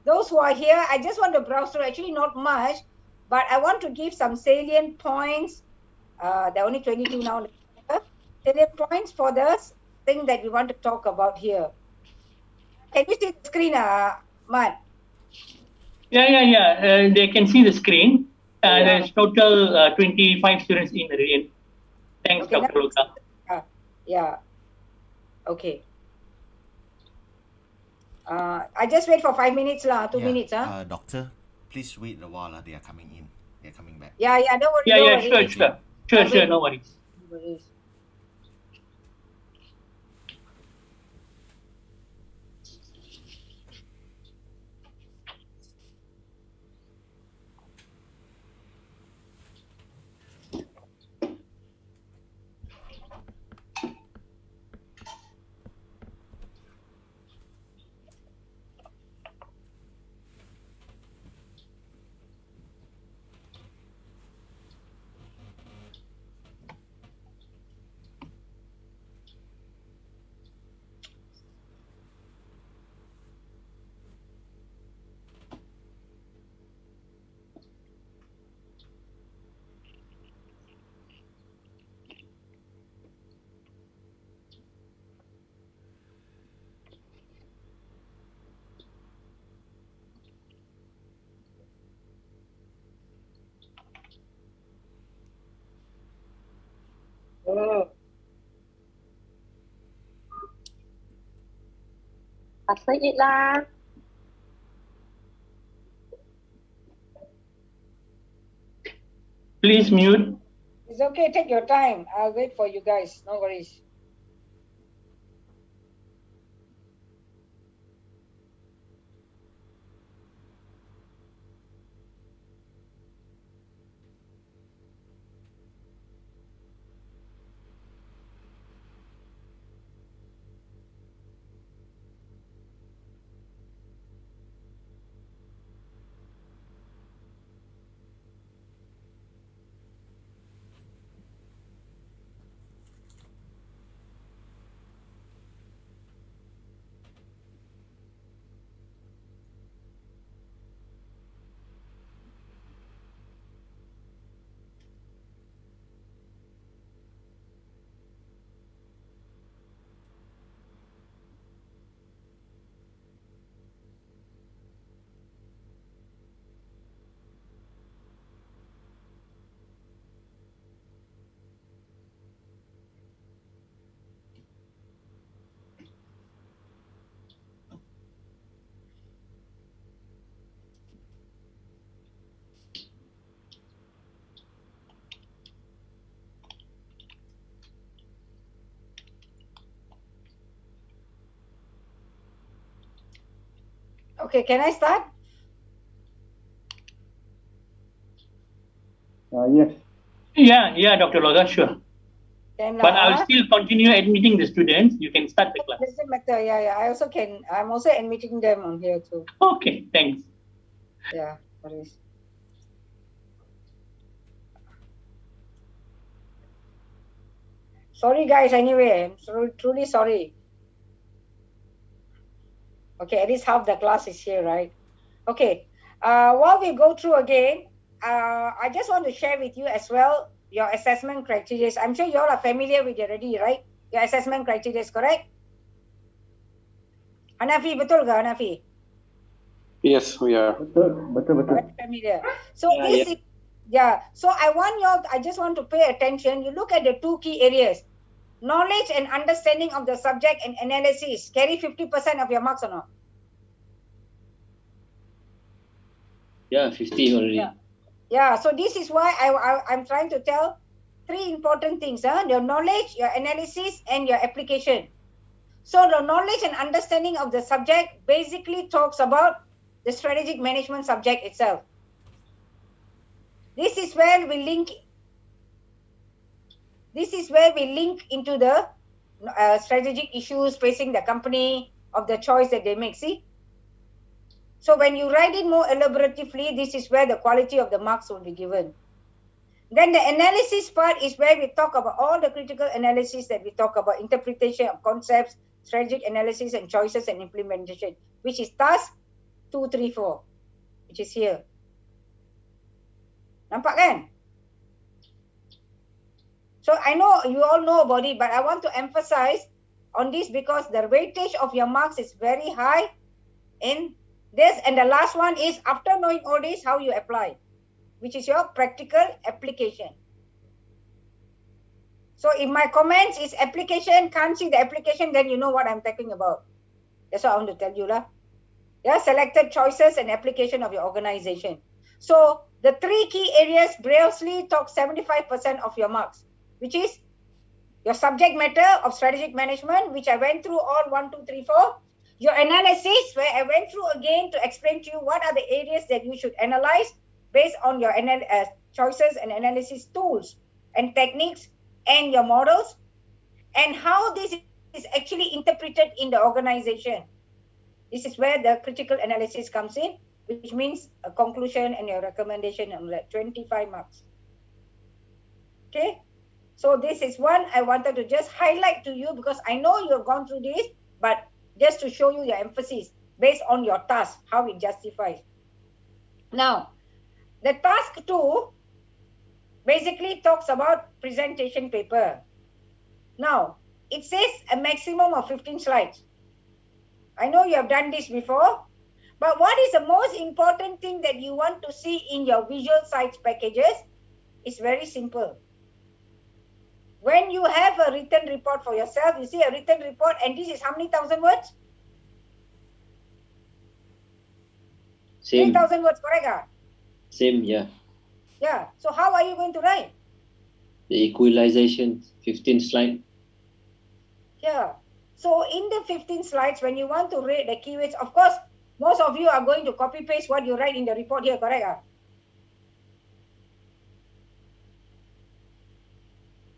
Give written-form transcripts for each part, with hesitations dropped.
those who are here, I just want to browse through, actually not much, but I want to give some salient points. There are only 22 now. Salient points for the thing that we want to talk about here. Can you see the screen, Mat? Yeah. They can see the screen. There's total 25 students in the region. Thanks, Okay, Dr. Loka. Yeah. Okay. I just wait for 5 minutes, 2 minutes. Doctor, please wait a while. They are coming in. They're coming back. Yeah, don't worry. Yeah, Don't worry. sure, no worries. No worries. Say it lah. Please mute. It's okay. Take your time. I'll wait for you guys. No worries. Okay, can I start? Yes. Yeah, Dr. Loga, sure. But I'll still continue admitting the students. You can start the class. Doesn't matter. Yeah. I also can. I'm also admitting them on here too. Okay, thanks. Yeah, worries. Sorry, guys. Anyway, I'm truly sorry. Okay, at least half the class is here, right? Okay. While we go through again, I just want to share with you as well your assessment criteria. I'm sure you all are familiar with it already, right? Your assessment criteria is correct? Hanafi, betul ke Hanafi? Yes, we are. Betul. Familiar. So so I just want to pay attention. You look at the two key areas. Knowledge and understanding of the subject and analysis carry 50% of your marks or not? Yeah, 50 already. Yeah, so this is why I'm trying to tell three important things. Your knowledge, your analysis, and your application. So the knowledge and understanding of the subject basically talks about the strategic management subject itself. This is where we link into the strategic issues facing the company of the choice that they make. See? So when you write it more elaboratively, this is where the quality of the marks will be given. Then the analysis part is where we talk about all the critical analysis that we talk about, interpretation of concepts, strategic analysis and choices and implementation, which is task 2, 3, 4, which is here. Nampak kan? So I know you all know about it, but I want to emphasize on this because the weightage of your marks is very high in this. And the last one is after knowing all this, how you apply, which is your practical application. So if my comments is application, can't see the application, then you know what I'm talking about. That's what I want to tell you lah. Yeah, selected choices and application of your organization. So the 3 key areas briefly talk 75% of your marks, which is your subject matter of strategic management, which I went through all 1, 2, 3, 4. Your analysis, where I went through again to explain to you what are the areas that you should analyze based on your choices and analysis tools and techniques and your models, and how this is actually interpreted in the organization. This is where the critical analysis comes in, which means a conclusion and your recommendation on like 25 marks. Okay, so this is one I wanted to just highlight to you because I know you have gone through this, but just to show you your emphasis based on your task, how it justifies. Now, the task 2 basically talks about presentation paper. Now, it says a maximum of 15 slides. I know you have done this before, but what is the most important thing that you want to see in your visual sites packages? It's very simple. When you have a written report for yourself, you see a written report, and this is how many thousand words? Same. 3,000 words, correct? Same, yeah. Yeah. So how are you going to write? The equalization, 15 slide. Yeah. So in the 15 slides, when you want to rate the keywords, of course, most of you are going to copy paste what you write in the report here, correct?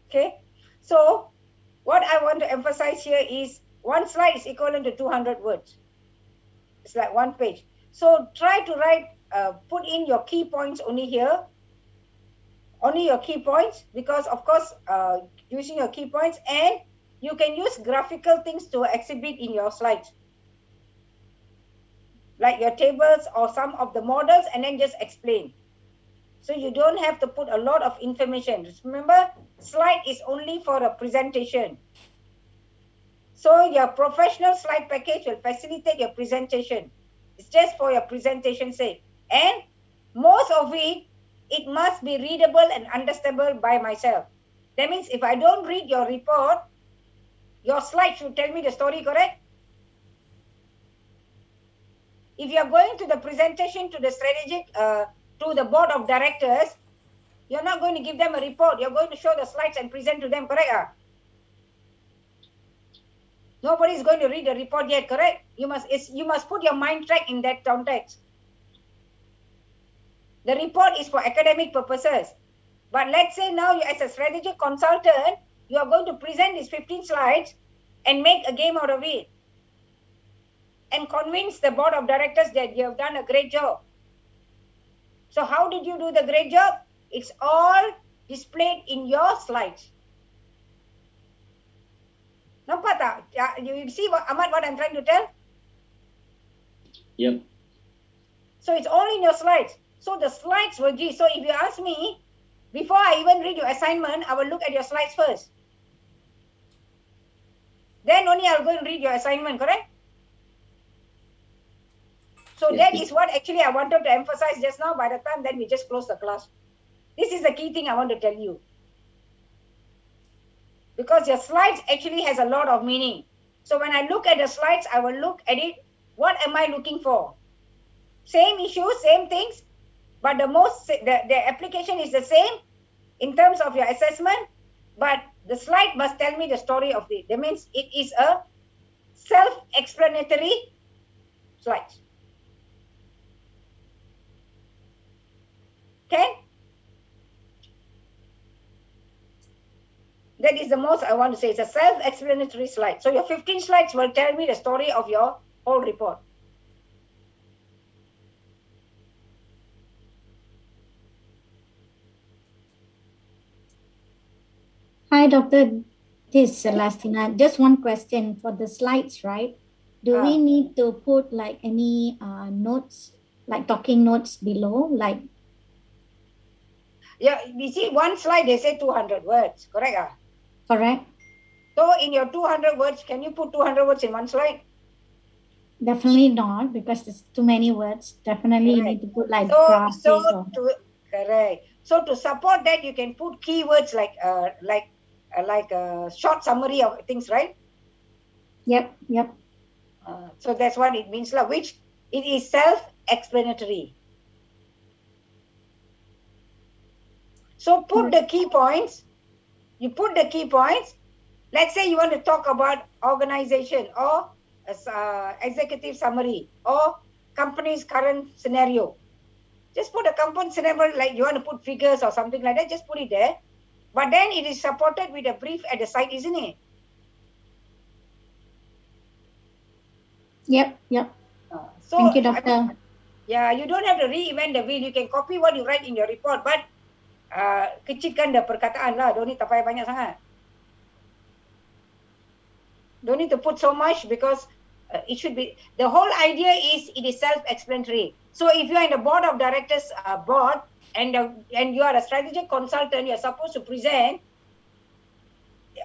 Okay. So what I want to emphasize here is one slide is equivalent to 200 words. It's like one page. So try to write, put in your key points only here. Only your key points, because of course, using your key points, and you can use graphical things to exhibit in your slides, like your tables or some of the models, and then just explain. So you don't have to put a lot of information. Just remember, slide is only for a presentation. So your professional slide package will facilitate your presentation. It's just for your presentation sake. And most of it must be readable and understandable by myself. That means if I don't read your report, your slide should tell me the story, correct? If you're going to the presentation to the strategic, to the board of directors, you're not going to give them a report. You're going to show the slides and present to them, correct? Nobody is going to read the report yet, correct? You must put your mind track in that context. The report is for academic purposes. But let's say now you, as a strategic consultant, you are going to present these 15 slides and make a game out of it. And convince the board of directors that you have done a great job. So how did you do the great job? It's all displayed in your slides. Nampak tak? You see what I'm trying to tell? Yep. So it's all in your slides. So the slides will give. So if you ask me, before I even read your assignment, I will look at your slides first. Then only I'll go and read your assignment, correct? So yes, that is what actually I wanted to emphasize just now. By the time then we just close the class. This is the key thing I want to tell you. Because your slides actually has a lot of meaning. So when I look at the slides, I will look at it. What am I looking for? Same issues, same things, but the application is the same in terms of your assessment, but the slide must tell me the story of it. That means it is a self-explanatory slide. Okay? That is the most I want to say. It's a self-explanatory slide. So your 15 slides will tell me the story of your whole report. Hi, Doctor. This is Celestina. Just one question for the slides, right? Do we need to put like any notes, like talking notes below, like? Yeah, you see one slide they say 200 words, correct? Correct. So in your 200 words, can you put 200 words in one slide? Definitely not, because it's too many words. Definitely you need to put like graphic or... Correct. So to support that, you can put keywords like a short summary of things, right? Yep. So that's what it means, which it is self-explanatory. So put the key points. You put the key points. Let's say you want to talk about organization or executive summary or company's current scenario. Just put a company scenario, like you want to put figures or something like that, just put it there. But then it is supported with a brief at the side, isn't it? Yep. So, thank you, Doctor. Yeah, you don't have to reinvent the wheel. You can copy what you write in your report, but kecilkan the perkataan lah. Don't need to payah banyak sangat. Don't need to put so much, because it should be, the whole idea is it is self-explanatory. So if you are in the board of directors board and you are a strategic consultant, you are supposed to present.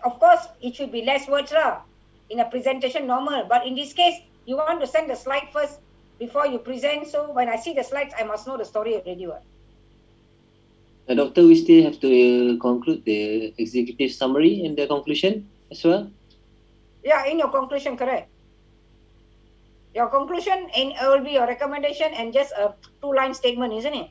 Of course, it should be less words in a presentation normal. But in this case, you want to send the slide first before you present. So when I see the slides, I must know the story already. Doctor, we still have to conclude the executive summary and the conclusion as well? Yeah, in your conclusion, correct. Your conclusion will be your recommendation and just a 2-line statement, isn't it?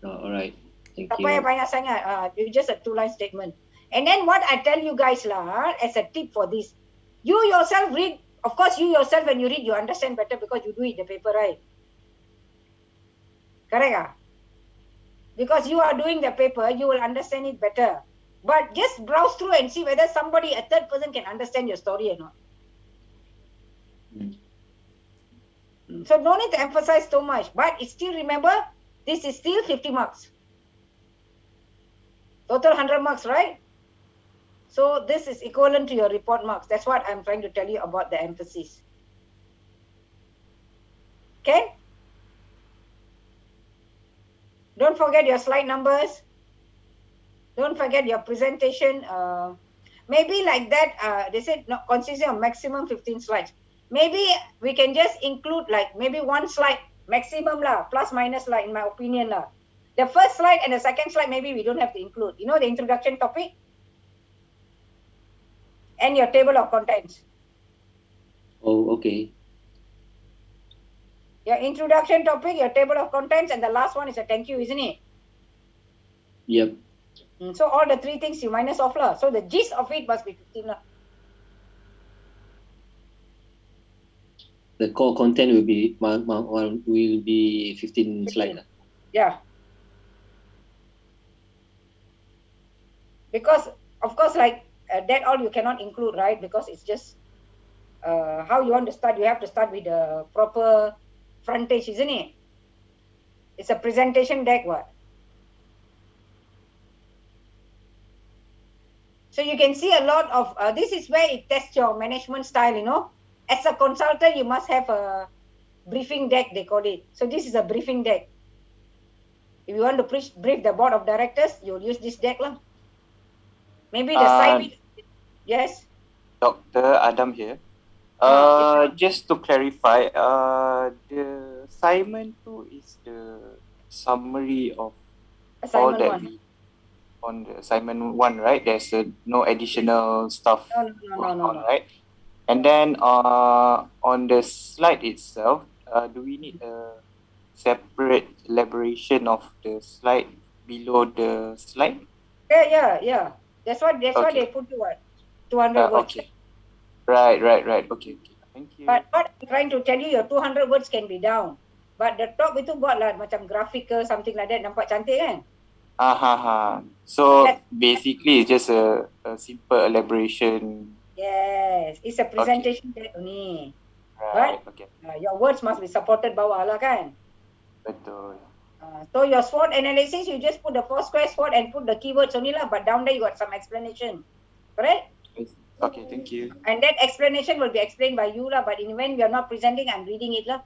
All right. Thank Tak you. payah banyak sangat. It's just a 2-line statement. And then what I tell you guys as a tip for this, you yourself read. Of course, you yourself, when you read, you understand better because you do it in the paper, right? Correct? Because you are doing the paper, you will understand it better. But just browse through and see whether somebody, a third person, can understand your story or not. So no need to emphasize so much. But still remember, this is still 50 marks. Total 100 marks, right? So this is equivalent to your report marks. That's what I'm trying to tell you about the emphasis. Okay? Don't forget your slide numbers. Don't forget your presentation. Maybe like that, they said consisting of maximum 15 slides. Maybe we can just include like maybe one slide maximum plus minus in my opinion The first slide and the second slide, maybe we don't have to include. You know, the introduction topic and your table of contents. Oh, okay. Your introduction topic, your table of contents, and the last one is a thank you, isn't it? Yep. So all the 3 things you minus off So the gist of it must be 15 The core content will be 15 slides. Yeah. Because of course, that all you cannot include, right? Because it's just how you want to start. You have to start with the proper frontage, isn't it? It's a presentation deck, So you can see a lot of, this is where it tests your management style, As a consultant, you must have a briefing deck, they call it. So this is a briefing deck. If you want to brief the board of directors, you'll use this deck. Maybe the side. Yes? Dr. Adam here. Just to clarify, the assignment 2 is the summary of assignment all that 1. On the assignment 1, right? There's no additional stuff No. right? And then on the slide itself, do we need a separate elaboration of the slide below the slide? Yeah. That's what they put to 200 words. Okay. Right. Okay. Thank you. But what I'm trying to tell you, your 200 words can be down. But the top itu buat macam graphical, something like that. Nampak cantik kan? So basically it's just a simple elaboration. Yes, it's a presentation deck only. Right, but okay. Your words must be supported bawah lah kan? Betul. So your SWOT analysis, you just put the 4 square SWOT and put the keywords only lah, but down there you got some explanation. Correct? Okay, thank you. And that explanation will be explained by you lah. But when we are not presenting, I'm reading it lah.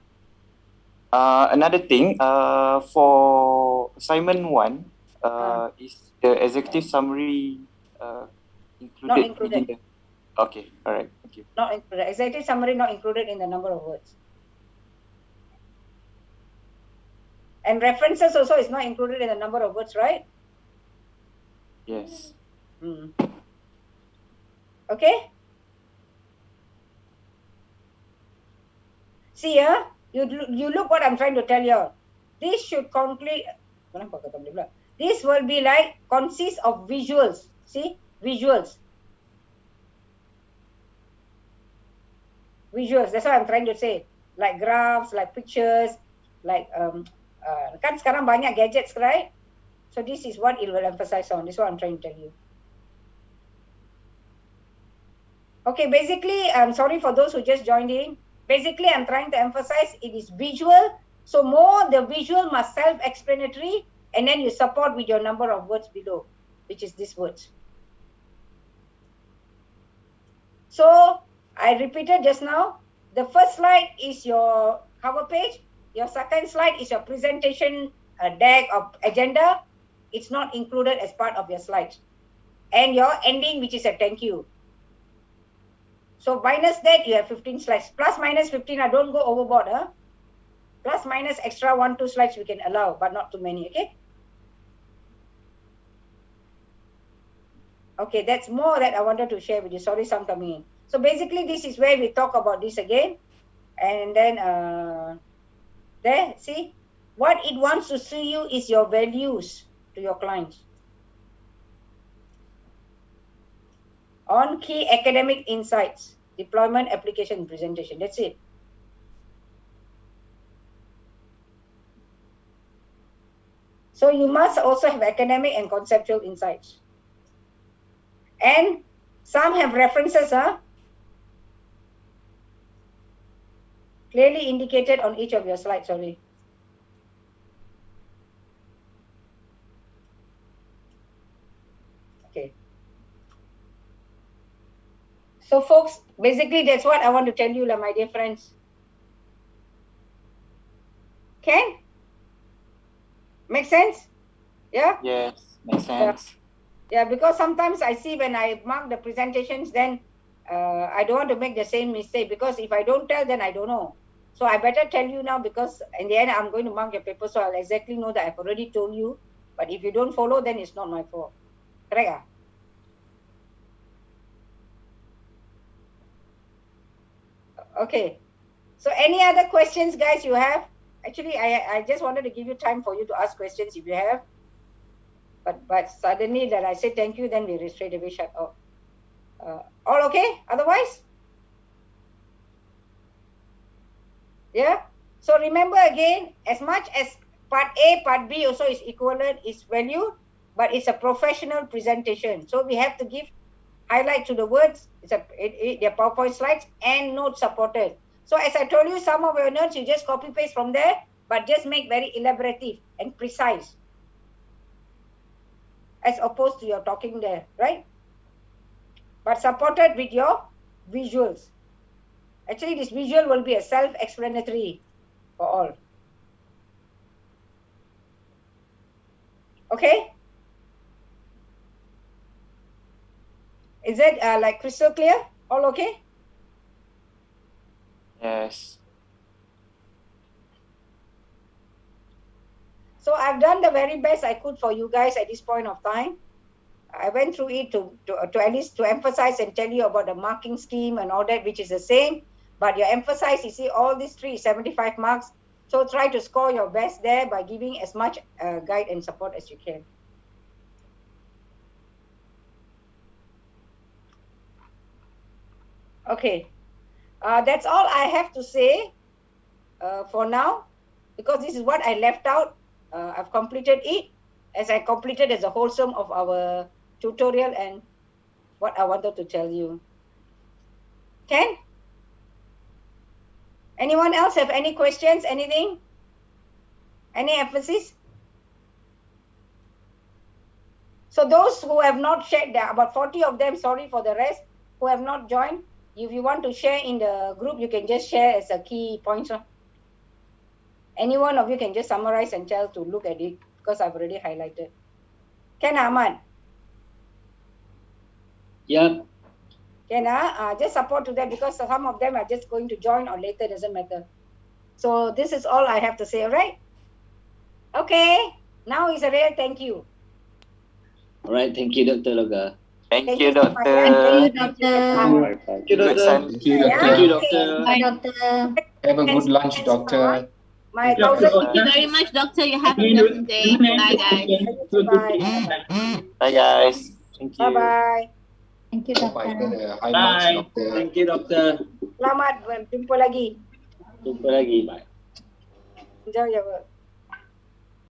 Another thing, for assignment 1, is the executive summary included? Not included. Within the... Okay, all right, thank you. Not included. Executive summary not included in the number of words. And references also is not included in the number of words, right? Yes. Okay. See here, you look what I'm trying to tell you. This should conclude. This will be like consist of visuals. See, visuals. Visuals. That's what I'm trying to say. Like graphs, like pictures, like kan sekarang banyak gadgets, right? So this is what it will emphasize on. This is what I'm trying to tell you. Okay, basically, I'm sorry for those who just joined in. Basically, I'm trying to emphasize it is visual. So more the visual must self-explanatory, and then you support with your number of words below, which is these words. So I repeated just now, the first slide is your cover page. Your second slide is your presentation deck or agenda. It's not included as part of your slides. And your ending, which is a thank you. So minus that, you have 15 slides. Plus minus 15, I don't go overboard. Plus minus extra 1-2 slides we can allow, but not too many, okay? Okay, that's more that I wanted to share with you. Sorry, some coming in. So basically, this is where we talk about this again. And then, there, see? What it wants to see you is your values to your clients. On key academic insights, deployment, application, presentation. That's it. So you must also have academic and conceptual insights. And some have references, clearly indicated on each of your slides, sorry. Okay. So folks, basically that's what I want to tell you, my dear friends. Can? Make sense? Yeah? Yes, makes sense. Yeah, because sometimes I see when I mark the presentations, then I don't want to make the same mistake, because if I don't tell, then I don't know. So I better tell you now, because in the end, I'm going to mark your paper, so I'll exactly know that I've already told you. But if you don't follow, then it's not my fault. Correct? Okay. So any other questions, guys, you have? Actually, I just wanted to give you time for you to ask questions if you have. But suddenly that I say thank you, then we straight away shut off. All okay? Otherwise? Yeah? So remember again, as much as part A, part B also is equivalent, is value, but it's a professional presentation. So we have to give highlight to the words. They're PowerPoint slides and notes supported. So as I told you, some of your notes, you just copy paste from there, but just make very elaborative and precise, as opposed to your talking there, right? But supported with your visuals. Actually, this visual will be a self-explanatory for all. Okay? Is it like crystal clear? All okay? Yes. So I've done the very best I could for you guys at this point of time. I went through it to at least to emphasize and tell you about the marking scheme and all that, which is the same. But you emphasize, you see, all these 75 marks. So try to score your best there by giving as much guide and support as you can. Okay. That's all I have to say for now, because this is what I left out. I've completed it as I completed as a wholesome of our tutorial and what I wanted to tell you. Can? Anyone else have any questions, anything? Any emphasis? So those who have not shared, there are about 40 of them, sorry for the rest. who have not joined, if you want to share in the group, you can just share as a key points. Any one of you can just summarize and tell to look at it because I've already highlighted. Can Ahmad? Yeah. Can just support to that because some of them are just going to join or later, doesn't matter. So this is all I have to say, all right? Okay, now is a real thank you. All right. Thank you, Dr. Loga. Thank you, so much. Doctor. Thank you, Doctor. Thank you, Doctor. Thank you, Doctor. Thank you, Doctor. Bye, Doctor. Have a good lunch, Doctor. My Doctor, thousand. Thank you very much, Doctor. You have a Again, pleasant day. Bye, guys. Bye. Bye, guys. Thank you. Bye. Thank you, Bye. Doctor. High marks, Bye. Doctor. Thank you, Doctor. Selamat jumpa lagi. Jumpa lagi. Bye. Enjoy your work.